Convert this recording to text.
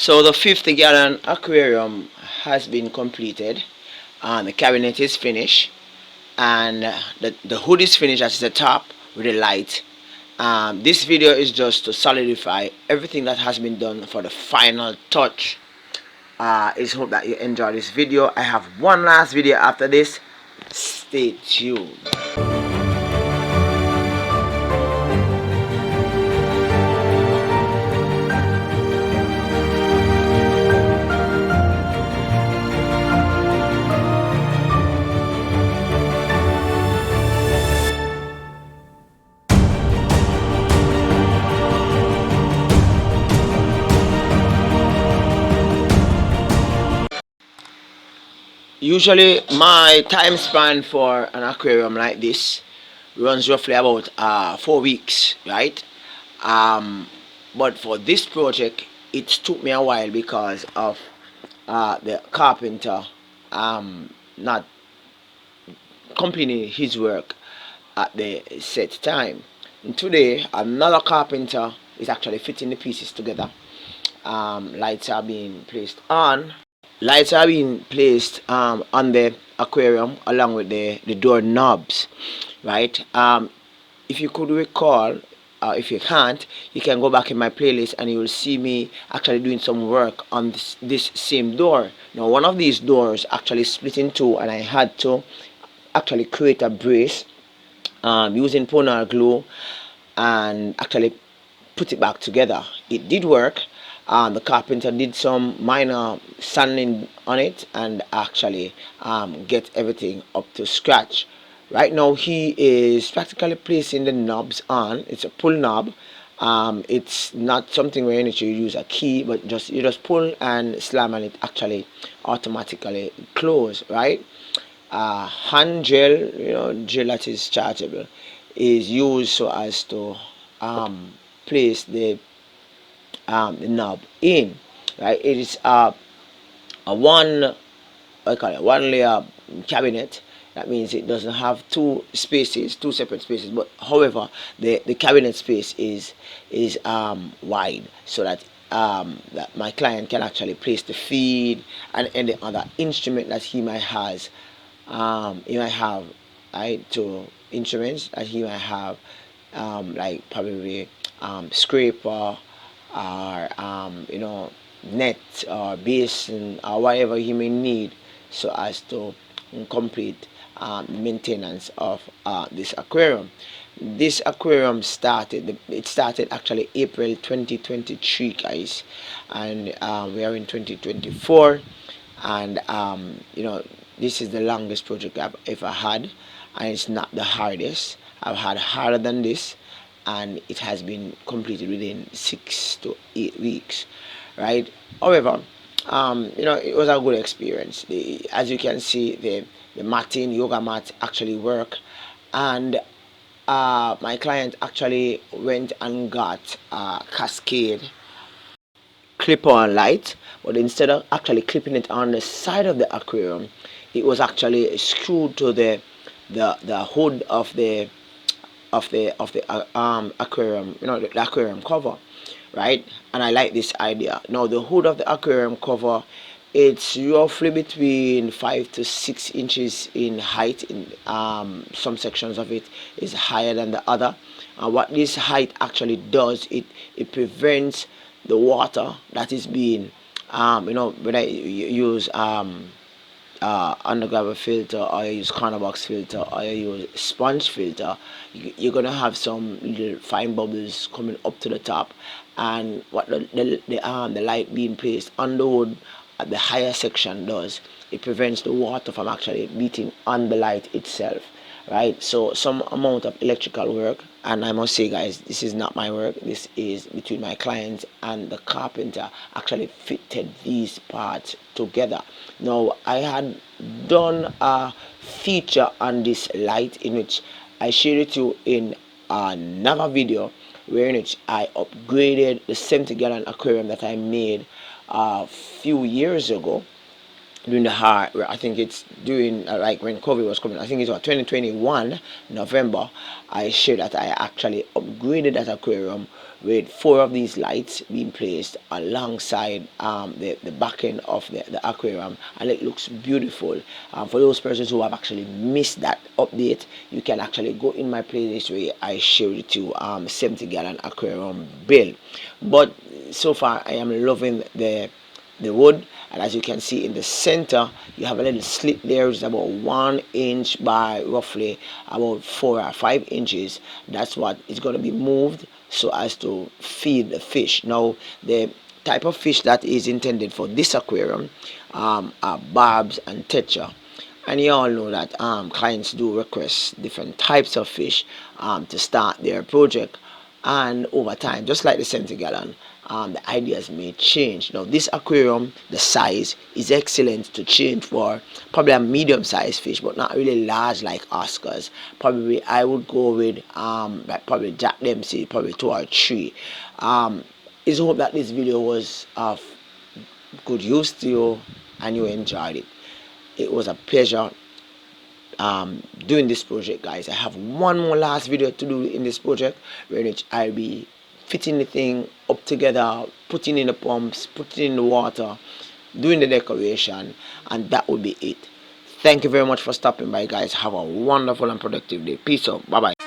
So the 50-gallon aquarium has been completed. The cabinet is finished, and the hood is finished at the top with the light. This video is just to solidify everything that has been done for the final touch. Is hope that you enjoy this video. I have one last video after this. Stay tuned. Usually my time span for an aquarium like this runs roughly about 4 weeks, right? But for this project it took me a while because of the carpenter not completing his work at the set time. And today another carpenter is actually fitting the pieces together. Lights are being placed on. Lights are being placed on the aquarium along with the door knobs, right? If you could recall, if you can't, you can go back in my playlist and you will see me actually doing some work on this same door. Now one of these doors actually split in two, and I had to actually create a brace using ponar glue and actually put it back together. It did work. The carpenter did some minor sanding on it and actually get everything up to scratch. Right now he is practically placing the knobs on. It's a pull knob. It's not something where you need to use a key, but you just pull and slam, and it actually automatically close, right? Hand gel, gel that is chargeable, is used so as to place the knob in, right? It is a one, I call it, one layer cabinet. That means it doesn't have two separate spaces, but however the cabinet space is wide, so that that my client can actually place the feed and any other instrument that he might have, right? To instruments that he might have, like probably scraper, or net or basin or whatever he may need, so as to complete maintenance of this aquarium. This aquarium started actually April 2023, guys, and we are in 2024, and this is the longest project I've ever had, and it's not the hardest. I've had harder than this, and it has been completed within 6 to 8 weeks, right? However, it was a good experience. As you can see, the matting, yoga mat actually work, and my client actually went and got a cascade clip-on light, but instead of actually clipping it on the side of the aquarium, it was actually screwed to the hood of the aquarium, the aquarium cover, right? And I like this idea. Now the hood of the aquarium cover, it's roughly between 5 to 6 inches in height. In some sections of it is higher than the other, and what this height actually does, it prevents the water that is being whether you use undergraduate filter, or you use corner box filter, or you use sponge filter, you're gonna have some little fine bubbles coming up to the top. And what the light being placed on the wood at the higher section does, it prevents the water from actually beating on the light itself, right? So some amount of electrical work, and I must say, guys, this is not my work. This is between my client and the carpenter actually fitted these parts together. Now I had done a feature on this light, in which I shared it to you in another video, where in which I upgraded the 70-gallon aquarium that I made a few years ago, during the hard, I think it's during like when COVID was coming, I think it's what 2021 November. I shared that I actually upgraded that aquarium with four of these lights being placed alongside the back end of the aquarium, and it looks beautiful. For those persons who have actually missed that update, you can actually go in my playlist where I share it to 70-gallon aquarium build. But so far I am loving the wood, and as you can see in the center you have a little slit there, which is about 1 inch by roughly about 4 or 5 inches. That's what is going to be moved so as to feed the fish. Now the type of fish that is intended for this aquarium are barbs and tetra, and you all know that clients do request different types of fish to start their project, and over time, just like the 70-gallon, the ideas may change. Now this aquarium, the size is excellent to change for probably a medium-sized fish, but not really large like Oscars. Probably I would go with like probably Jack Dempsey, probably 2 or 3. It's hope that this video was of good use to you and you enjoyed it. It was a pleasure doing this project, guys. I have one more last video to do in this project, where which I'll be fitting the thing up together, putting in the pumps, putting in the water, doing the decoration, and that will be it. Thank you very much for stopping by, guys. Have a wonderful and productive day. Peace out. Bye bye.